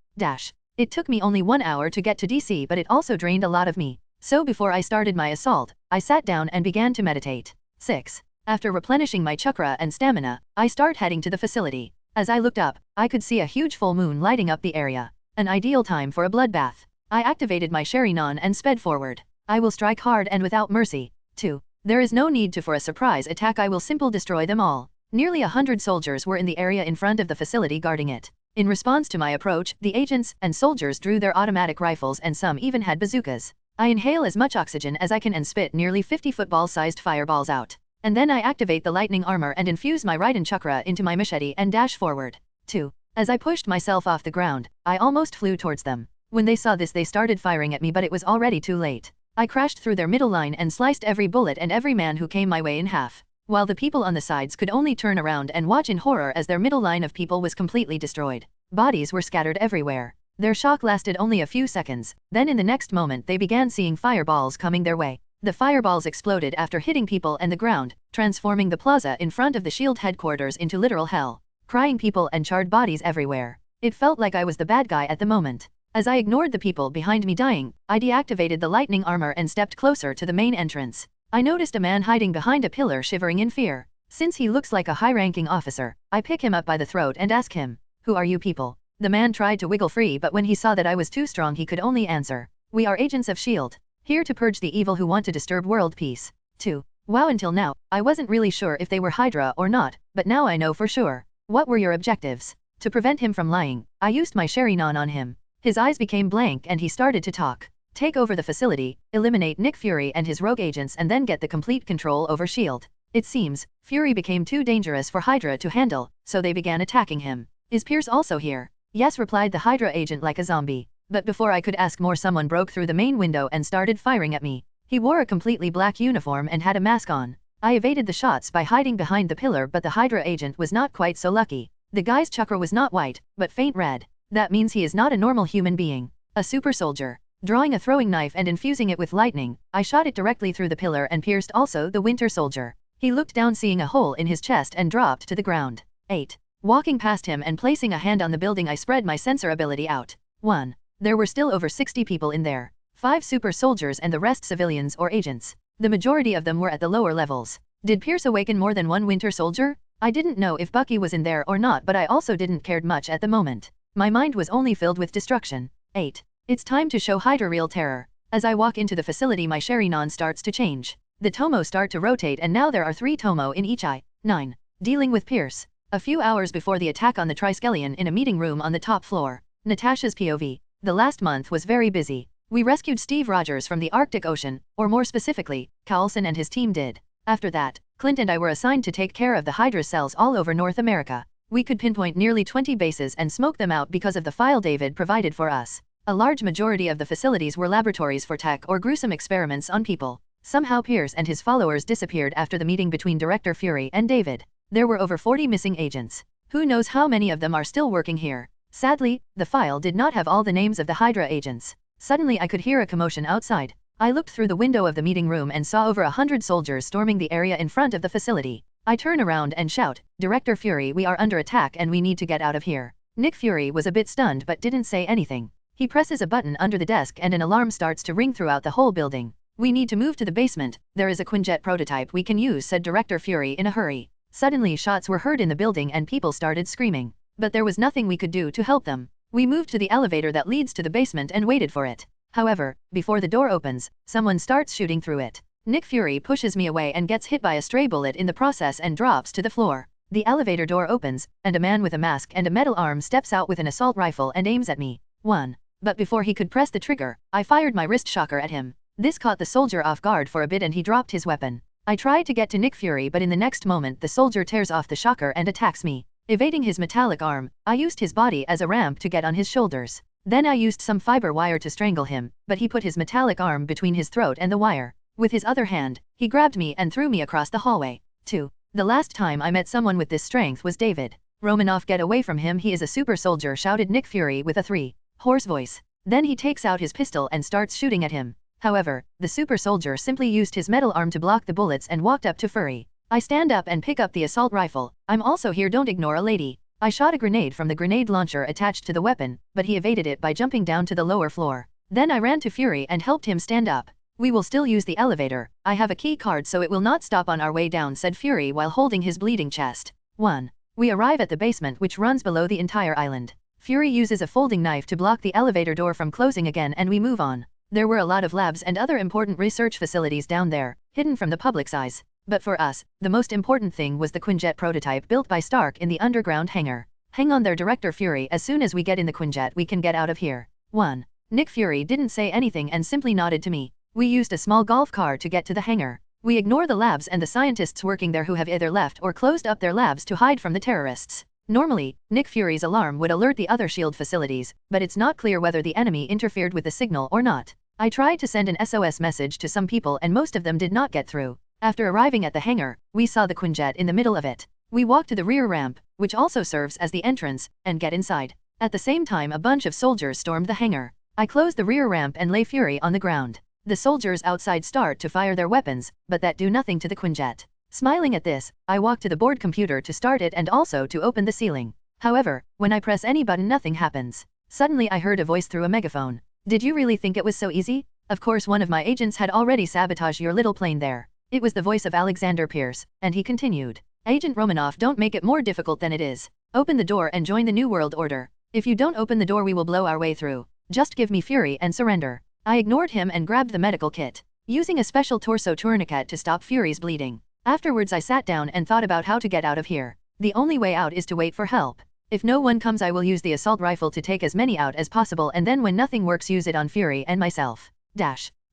It took me only 1 hour to get to DC, but it also drained a lot of me. So before I started my assault, I sat down and began to meditate. 6. After replenishing my chakra and stamina, I start heading to the facility. As I looked up, I could see a huge full moon lighting up the area. An ideal time for a bloodbath. I activated my Sharingan and sped forward. I will strike hard and without mercy. 2. There is no need for a surprise attack, I will simply destroy them all. Nearly 100 soldiers were in the area in front of the facility guarding it. In response to my approach, the agents and soldiers drew their automatic rifles and some even had bazookas. I inhale as much oxygen as I can and spit nearly 50 football-sized fireballs out. And then I activate the lightning armor and infuse my Raiden chakra into my machete and dash forward. 2. As I pushed myself off the ground, I almost flew towards them. When they saw this, they started firing at me, but it was already too late. I crashed through their middle line and sliced every bullet and every man who came my way in half. While the people on the sides could only turn around and watch in horror as their middle line of people was completely destroyed. Bodies were scattered everywhere. Their shock lasted only a few seconds, then in the next moment they began seeing fireballs coming their way. The fireballs exploded after hitting people and the ground, transforming the plaza in front of the S.H.I.E.L.D. headquarters into literal hell. Crying people and charred bodies everywhere. It felt like I was the bad guy at the moment. As I ignored the people behind me dying, I deactivated the lightning armor and stepped closer to the main entrance. I noticed a man hiding behind a pillar shivering in fear. Since he looks like a high-ranking officer, I pick him up by the throat and ask him, "Who are you people?" The man tried to wiggle free, but when he saw that I was too strong he could only answer, "We are agents of S.H.I.E.L.D., here to purge the evil who want to disturb world peace." 2. Wow, until now, I wasn't really sure if they were Hydra or not, but now I know for sure. What were your objectives? To prevent him from lying, I used my Sharingan on him. His eyes became blank and he started to talk. Take over the facility, eliminate Nick Fury and his rogue agents and then get the complete control over S.H.I.E.L.D. It seems, Fury became too dangerous for Hydra to handle, so they began attacking him. Is Pierce also here? Yes, replied the Hydra agent like a zombie. But before I could ask more, someone broke through the main window and started firing at me. He wore a completely black uniform and had a mask on. I evaded the shots by hiding behind the pillar, but the Hydra agent was not quite so lucky. The guy's chakra was not white, but faint red. That means he is not a normal human being. A super soldier. Drawing a throwing knife and infusing it with lightning, I shot it directly through the pillar and pierced also the Winter Soldier. He looked down, seeing a hole in his chest, and dropped to the ground. 8. Walking past him and placing a hand on the building, I spread my sensor ability out. 1. There were still over 60 people in there. 5 super soldiers and the rest civilians or agents. The majority of them were at the lower levels. Did Pierce awaken more than one Winter Soldier? I didn't know if Bucky was in there or not, but I also didn't cared much at the moment. My mind was only filled with destruction. 8. It's time to show Hydra real terror. As I walk into the facility, my Sharingan starts to change. The Tomo start to rotate and now there are 3 Tomo in each eye. 9. Dealing with Pierce. A few hours before the attack on the Triskelion, in a meeting room on the top floor. Natasha's POV. The last month was very busy. We rescued Steve Rogers from the Arctic Ocean, or more specifically, Carlson and his team did. After that, Clint and I were assigned to take care of the Hydra cells all over North America. We could pinpoint nearly 20 bases and smoke them out because of the file David provided for us. A large majority of the facilities were laboratories for tech or gruesome experiments on people. Somehow Pierce and his followers disappeared after the meeting between Director Fury and David. There were over 40 missing agents. Who knows how many of them are still working here? Sadly, the file did not have all the names of the Hydra agents. Suddenly I could hear a commotion outside. I looked through the window of the meeting room and saw over 100 soldiers storming the area in front of the facility. I turn around and shout, "Director Fury, we are under attack and we need to get out of here." Nick Fury was a bit stunned but didn't say anything. He presses a button under the desk and an alarm starts to ring throughout the whole building. "We need to move to the basement. There is a Quinjet prototype we can use," said Director Fury in a hurry. Suddenly shots were heard in the building and people started screaming. But there was nothing we could do to help them. We moved to the elevator that leads to the basement and waited for it. However, before the door opens, someone starts shooting through it. Nick Fury pushes me away and gets hit by a stray bullet in the process and drops to the floor. The elevator door opens, and a man with a mask and a metal arm steps out with an assault rifle and aims at me. 1. But before he could press the trigger, I fired my wrist shocker at him. This caught the soldier off guard for a bit and he dropped his weapon. I tried to get to Nick Fury, but in the next moment the soldier tears off the shocker and attacks me. Evading his metallic arm, I used his body as a ramp to get on his shoulders. Then I used some fiber wire to strangle him, but he put his metallic arm between his throat and the wire. With his other hand, he grabbed me and threw me across the hallway. 2. The last time I met someone with this strength was David. "Romanoff, get away from him, he is a super soldier," shouted Nick Fury with a hoarse voice. Then he takes out his pistol and starts shooting at him. However, the super soldier simply used his metal arm to block the bullets and walked up to Fury. I stand up and pick up the assault rifle. "I'm also here, don't ignore a lady." I shot a grenade from the grenade launcher attached to the weapon, but he evaded it by jumping down to the lower floor. Then I ran to Fury and helped him stand up. "We will still use the elevator. I have a key card so it will not stop on our way down," said Fury while holding his bleeding chest. 1. We arrive at the basement, which runs below the entire island. Fury uses a folding knife to block the elevator door from closing again and we move on. There were a lot of labs and other important research facilities down there, hidden from the public's eyes. But for us, the most important thing was the Quinjet prototype built by Stark in the underground hangar. "Hang on there, Director Fury, as soon as we get in the Quinjet we can get out of here." 1. Nick Fury didn't say anything and simply nodded to me. We used a small golf car to get to the hangar. We ignore the labs and the scientists working there who have either left or closed up their labs to hide from the terrorists. Normally, Nick Fury's alarm would alert the other S.H.I.E.L.D. facilities, but it's not clear whether the enemy interfered with the signal or not. I tried to send an SOS message to some people and most of them did not get through. After arriving at the hangar, we saw the Quinjet in the middle of it. We walked to the rear ramp, which also serves as the entrance, and get inside. At the same time a bunch of soldiers stormed the hangar. I closed the rear ramp and lay Fury on the ground. The soldiers outside start to fire their weapons, but that do nothing to the Quinjet. Smiling at this, I walk to the board computer to start it and also to open the ceiling. However, when I press any button nothing happens. Suddenly I heard a voice through a megaphone. "Did you really think it was so easy? Of course one of my agents had already sabotaged your little plane there." It was the voice of Alexander Pierce, and he continued. "Agent Romanoff, don't make it more difficult than it is. Open the door and join the New World Order. If you don't open the door we will blow our way through. Just give me Fury and surrender." I ignored him and grabbed the medical kit. using a special torso tourniquet to stop Fury's bleeding. Afterwards I sat down and thought about how to get out of here. The only way out is to wait for help. If no one comes I will use the assault rifle to take as many out as possible and then when nothing works use it on Fury and myself.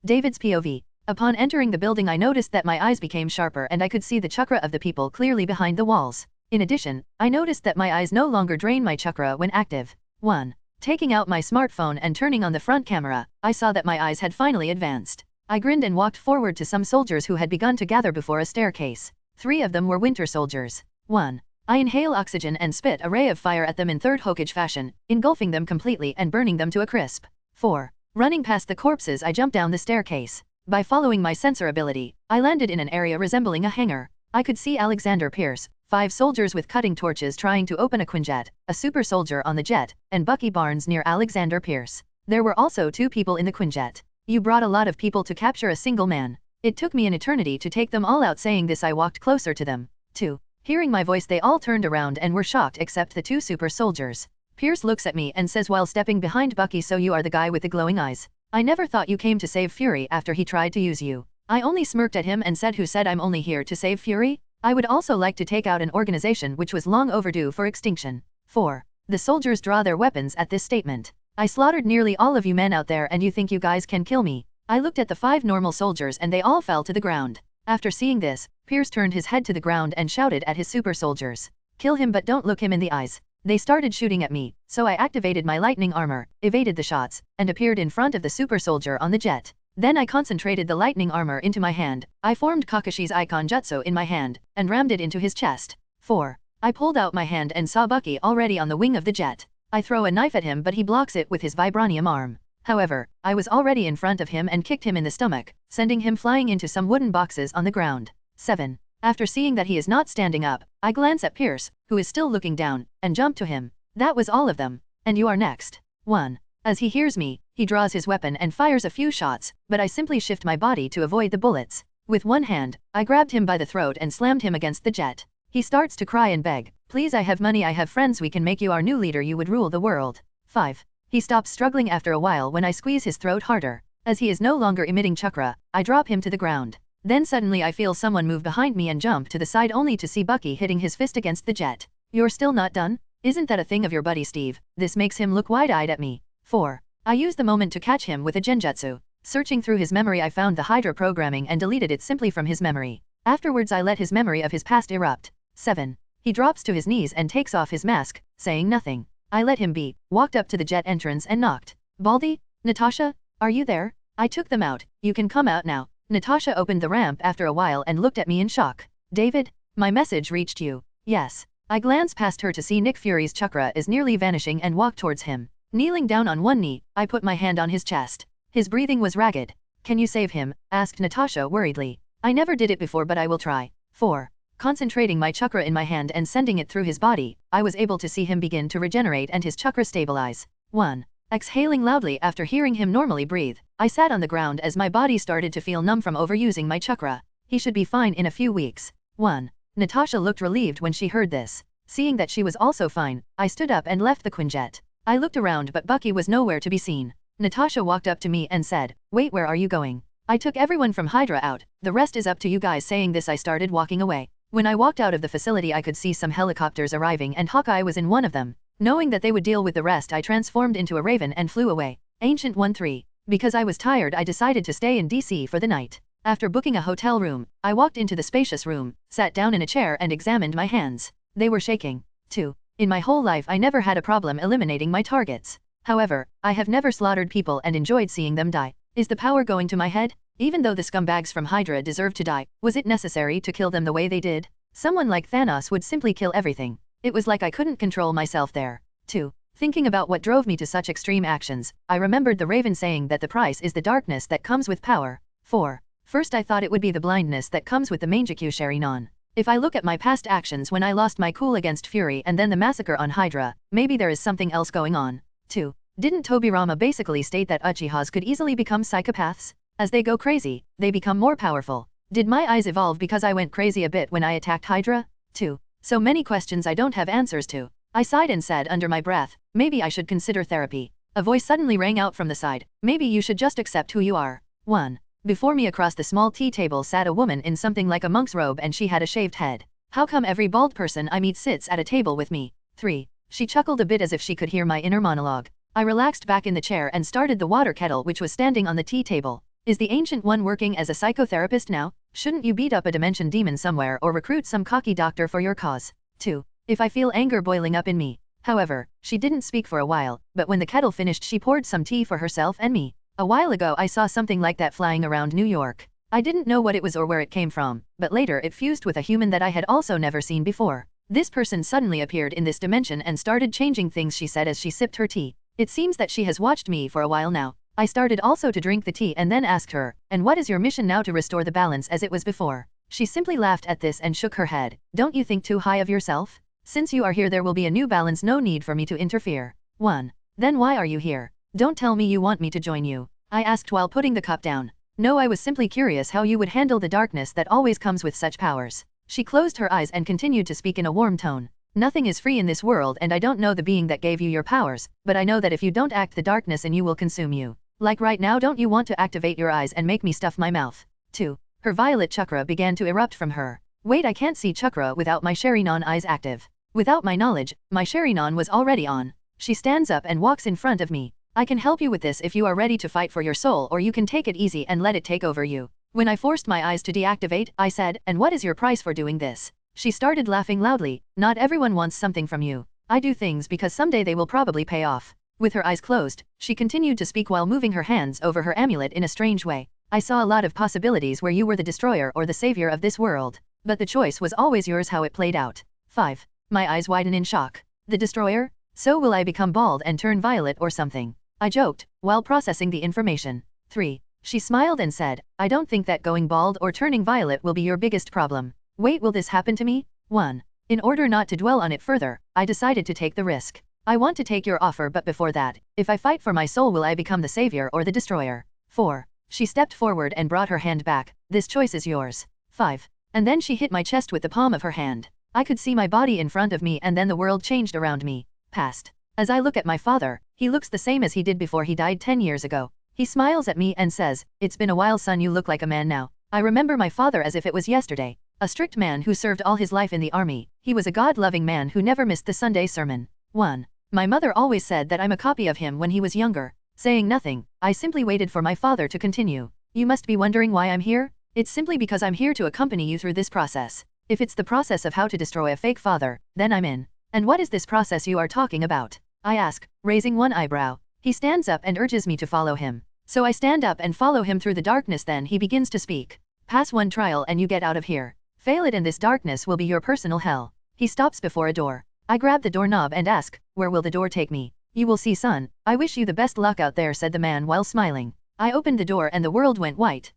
David's POV. Upon entering the building I noticed that my eyes became sharper and I could see the chakra of the people clearly behind the walls. In addition, I noticed that my eyes no longer drain my chakra when active. 1. Taking out my smartphone and turning on the front camera, I saw that my eyes had finally advanced. I grinned and walked forward to some soldiers who had begun to gather before a staircase. 3 of them were winter soldiers. 1. I inhale oxygen and spit a ray of fire at them in third Hokage fashion, engulfing them completely and burning them to a crisp. 4. Running past the corpses I jumped down the staircase. By following my sensor ability, I landed in an area resembling a hangar. I could see Alexander Pierce, 5 soldiers with cutting torches trying to open a Quinjet, a super soldier on the jet, and Bucky Barnes near Alexander Pierce. There were also 2 people in the Quinjet. You brought a lot of people to capture a single man. It took me an eternity to take them all out. Saying this I walked closer to them. 2. Hearing my voice they all turned around and were shocked except the 2 super soldiers. Pierce looks at me and says while stepping behind Bucky, so you are the guy with the glowing eyes. I never thought you came to save Fury after he tried to use you. I only smirked at him and said who said I'm only here to save Fury? I would also like to take out an organization which was long overdue for extinction. 4. The soldiers draw their weapons at this statement. I slaughtered nearly all of you men out there and you think you guys can kill me? I looked at the 5 normal soldiers and they all fell to the ground. After seeing this, Pierce turned his head to the ground and shouted at his super soldiers. Kill him but don't look him in the eyes. They started shooting at me, so I activated my lightning armor, evaded the shots, and appeared in front of the super soldier on the jet. Then I concentrated the lightning armor into my hand. I formed Kakashi's icon jutsu in my hand, and rammed it into his chest. 4. I pulled out my hand and saw Bucky already on the wing of the jet. I throw a knife at him but he blocks it with his vibranium arm. However, I was already in front of him and kicked him in the stomach, sending him flying into some wooden boxes on the ground. 7. After seeing that he is not standing up, I glance at Pierce, who is still looking down, and jump to him. That was all of them. And you are next. 1. As he hears me, he draws his weapon and fires a few shots, but I simply shift my body to avoid the bullets. With one hand, I grabbed him by the throat and slammed him against the jet. He starts to cry and beg, please I have money, I have friends, we can make you our new leader, you would rule the world. 5. He stops struggling after a while when I squeeze his throat harder. As he is no longer emitting chakra, I drop him to the ground. Then suddenly I feel someone move behind me and jump to the side only to see Bucky hitting his fist against the jet. You're still not done? Isn't that a thing of your buddy Steve? This makes him look wide-eyed at me. 4. I used the moment to catch him with a genjutsu. Searching through his memory I found the Hydra programming and deleted it simply from his memory. Afterwards I let his memory of his past erupt. 7. He drops to his knees and takes off his mask, saying nothing. I let him be, walked up to the jet entrance and knocked. Baldy? Natasha? Are you there? I took them out, you can come out now. Natasha opened the ramp after a while and looked at me in shock. David? My message reached you. Yes. I glance past her to see Nick Fury's chakra is nearly vanishing and walk towards him. Kneeling down on one knee, I put my hand on his chest. His breathing was ragged. Can you save him? Asked Natasha worriedly. I never did it before but I will try. 4. Concentrating my chakra in my hand and sending it through his body, I was able to see him begin to regenerate and his chakra stabilize. 1. Exhaling loudly after hearing him normally breathe, I sat on the ground as my body started to feel numb from overusing my chakra. He should be fine in a few weeks. 1. Natasha looked relieved when she heard this. Seeing that she was also fine, I stood up and left the Quinjet. I looked around but Bucky was nowhere to be seen. Natasha walked up to me and said, wait, where are you going? I took everyone from Hydra out, the rest is up to you guys. Saying this I started walking away. When I walked out of the facility I could see some helicopters arriving and Hawkeye was in one of them. Knowing that they would deal with the rest I transformed into a raven and flew away. Ancient 1-3. Because I was tired I decided to stay in DC for the night. After booking a hotel room, I walked into the spacious room, sat down in a chair and examined my hands. They were shaking. 2. In my whole life I never had a problem eliminating my targets. However, I have never slaughtered people and enjoyed seeing them die. Is the power going to my head? Even though the scumbags from Hydra deserved to die, was it necessary to kill them the way they did? Someone like Thanos would simply kill everything. It was like I couldn't control myself there. 2. Thinking about what drove me to such extreme actions, I remembered the Raven saying that the price is the darkness that comes with power. 4. First I thought it would be the blindness that comes with the Mangekyou Sharingan. If I look at my past actions when I lost my cool against Fury and then the massacre on Hydra, maybe there is something else going on. 2. Didn't Tobirama basically state that Uchihas could easily become psychopaths? As they go crazy, they become more powerful. Did my eyes evolve because I went crazy a bit when I attacked Hydra? 2. So many questions I don't have answers to. I sighed and said under my breath, maybe I should consider therapy. A voice suddenly rang out from the side, maybe you should just accept who you are. 1. Before me across the small tea table sat a woman in something like a monk's robe and she had a shaved head. How come every bald person I meet sits at a table with me? 3. She chuckled a bit as if she could hear my inner monologue. I relaxed back in the chair and started the water kettle which was standing on the tea table. Is the Ancient One working as a psychotherapist now? Shouldn't you beat up a dimension demon somewhere or recruit some cocky doctor for your cause? 2. If I feel anger boiling up in me. However, she didn't speak for a while, but when the kettle finished she poured some tea for herself and me. A while ago I saw something like that flying around New York. I didn't know what it was or where it came from, but later it fused with a human that I had also never seen before. This person suddenly appeared in this dimension and started changing things, she said as she sipped her tea. It seems that she has watched me for a while now. I started also to drink the tea and then asked her, and what is your mission now to restore the balance as it was before? She simply laughed at this and shook her head. Don't you think too high of yourself? Since you are here there will be a new balance, no need for me to interfere. 1. Then why are you here? Don't tell me you want me to join you. I asked while putting the cup down. No, I was simply curious how you would handle the darkness that always comes with such powers. She closed her eyes and continued to speak in a warm tone. Nothing is free in this world and I don't know the being that gave you your powers, but I know that if you don't act the darkness and you will consume you. Like right now, don't you want to activate your eyes and make me stuff my mouth? 2. Her violet chakra began to erupt from her. Wait, I can't see chakra without my Sharingan eyes active. Without my knowledge, my Sharingan was already on. She stands up and walks in front of me. I can help you with this if you are ready to fight for your soul, or you can take it easy and let it take over you. When I forced my eyes to deactivate, I said, and what is your price for doing this? She started laughing loudly. Not everyone wants something from you. I do things because someday they will probably pay off. With her eyes closed, she continued to speak while moving her hands over her amulet in a strange way. I saw a lot of possibilities where you were the destroyer or the savior of this world. But the choice was always yours how it played out. 5. My eyes widen in shock. The destroyer? So will I become bald and turn violet or something? I joked, while processing the information. 3. She smiled and said, I don't think that going bald or turning violet will be your biggest problem. Wait, will this happen to me? 1. In order not to dwell on it further, I decided to take the risk. I want to take your offer, but before that, if I fight for my soul, will I become the savior or the destroyer? 4. She stepped forward and brought her hand back. This choice is yours. 5. And then she hit my chest with the palm of her hand. I could see my body in front of me and then the world changed around me. Past. As I look at my father, he looks the same as he did before he died 10 years ago. He smiles at me and says, it's been a while son, you look like a man now. I remember my father as if it was yesterday. A strict man who served all his life in the army. He was a God-loving man who never missed the Sunday sermon. 1. My mother always said that I'm a copy of him when he was younger. Saying nothing, I simply waited for my father to continue. You must be wondering why I'm here? It's simply because I'm here to accompany you through this process. If it's the process of how to destroy a fake father, then I'm in. And what is this process you are talking about? I ask, raising one eyebrow. He stands up and urges me to follow him. So I stand up and follow him through the darkness. Then he begins to speak. Pass one trial and you get out of here. Fail it and this darkness will be your personal hell. He stops before a door. I grab the doorknob and ask, where will the door take me? You will see, son. I wish you the best luck out there, said the man while smiling. I opened the door and the world went white.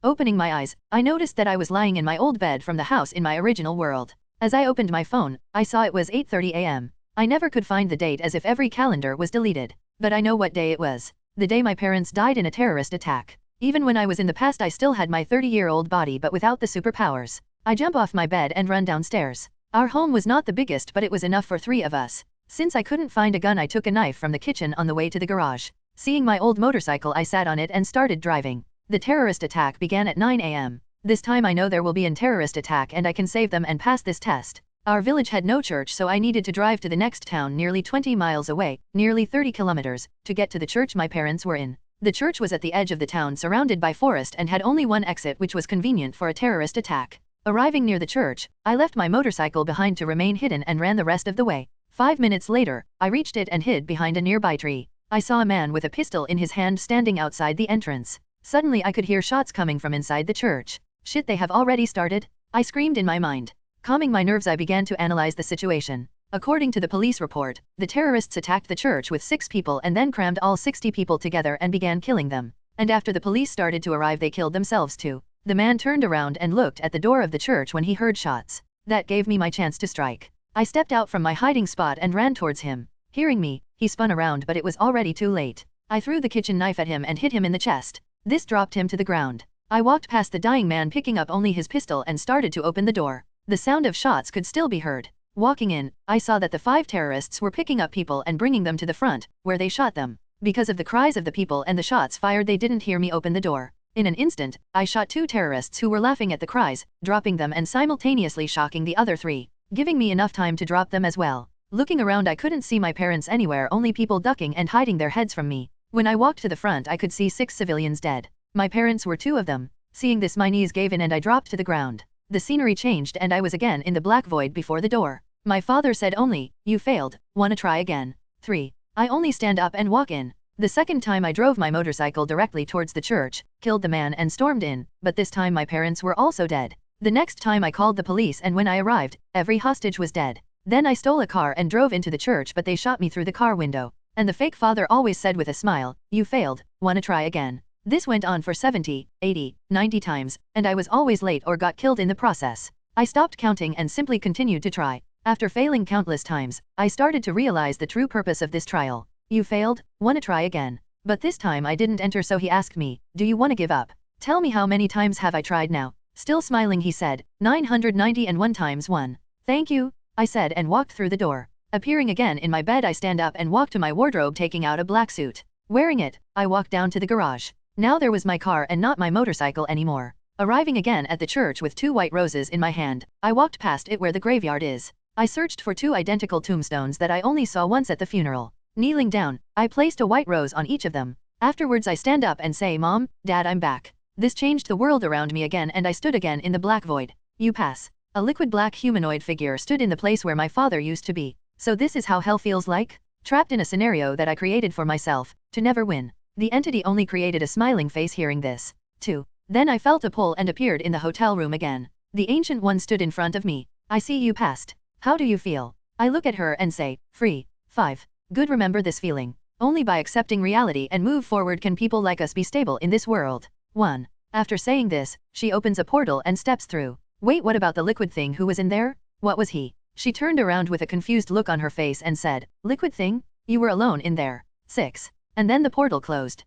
Opening my eyes, I noticed that I was lying in my old bed from the house in my original world. As I opened my phone, I saw it was 8:30 a.m. I never could find the date as if every calendar was deleted. But I know what day it was. The day my parents died in a terrorist attack. Even when I was in the past I still had my 30-year-old body but without the superpowers. I jump off my bed and run downstairs. Our home was not the biggest but it was enough for 3 of us. Since I couldn't find a gun I took a knife from the kitchen on the way to the garage. Seeing my old motorcycle I sat on it and started driving. The terrorist attack began at 9 a.m. This time I know there will be a terrorist attack and I can save them and pass this test. Our village had no church so I needed to drive to the next town nearly 20 miles away, nearly 30 kilometers, to get to the church my parents were in. The church was at the edge of the town surrounded by forest and had only one exit which was convenient for a terrorist attack. Arriving near the church, I left my motorcycle behind to remain hidden and ran the rest of the way. 5 minutes later, I reached it and hid behind a nearby tree. I saw a man with a pistol in his hand standing outside the entrance. Suddenly I could hear shots coming from inside the church. Shit, they have already started? I screamed in my mind. Calming my nerves I began to analyze the situation. According to the police report, the terrorists attacked the church with 6 people and then crammed all 60 people together and began killing them. And after the police started to arrive they killed themselves too. The man turned around and looked at the door of the church when he heard shots. That gave me my chance to strike. I stepped out from my hiding spot and ran towards him. Hearing me, he spun around but it was already too late. I threw the kitchen knife at him and hit him in the chest. This dropped him to the ground. I walked past the dying man picking up only his pistol and started to open the door. The sound of shots could still be heard. Walking in, I saw that the 5 terrorists were picking up people and bringing them to the front, where they shot them. Because of the cries of the people and the shots fired they didn't hear me open the door. In an instant, I shot 2 terrorists who were laughing at the cries, dropping them and simultaneously shocking the other 3, giving me enough time to drop them as well. Looking around, I couldn't see my parents anywhere, only people ducking and hiding their heads from me. When I walked to the front, I could see 6 civilians dead. My parents were 2 of them. Seeing this, my knees gave in and I dropped to the ground. The scenery changed and I was again in the black void before the door. My father said only, "You failed, wanna try again?" 3. I only stand up and walk in. The second time I drove my motorcycle directly towards the church, killed the man and stormed in, but this time my parents were also dead. The next time I called the police and when I arrived, every hostage was dead. Then I stole a car and drove into the church, but they shot me through the car window. And the fake father always said with a smile, "You failed, wanna try again?" This went on for 70, 80, 90 times, and I was always late or got killed in the process. I stopped counting and simply continued to try. After failing countless times, I started to realize the true purpose of this trial. "You failed, wanna try again?" But this time I didn't enter, so he asked me, "Do you wanna give up? Tell me how many times have I tried now?" Still smiling, he said, 991 times 1. "Thank you," I said and walked through the door. Appearing again in my bed, I stand up and walk to my wardrobe, taking out a black suit. Wearing it, I walk down to the garage. Now there was my car and not my motorcycle anymore. Arriving again at the church with 2 white roses in my hand, I walked past it where the graveyard is. I searched for 2 identical tombstones that I only saw once at the funeral. Kneeling down, I placed a white rose on each of them. Afterwards I stand up and say, "Mom, Dad, I'm back." This changed the world around me again and I stood again in the black void. You pass. A liquid black humanoid figure stood in the place where my father used to be. So this is how hell feels like? Trapped in a scenario that I created for myself, to never win. The entity only created a smiling face hearing this. 2. Then I felt a pull and appeared in the hotel room again. The Ancient One stood in front of me. "I see you passed. How do you feel?" I look at her and say, "Free." 5. Good, remember this feeling. Only by accepting reality and move forward can people like us be stable in this world. 1. After saying this, she opens a portal and steps through. Wait, what about the liquid thing who was in there? What was he? She turned around with a confused look on her face and said, "Liquid thing? You were alone in there." 6. And then the portal closed.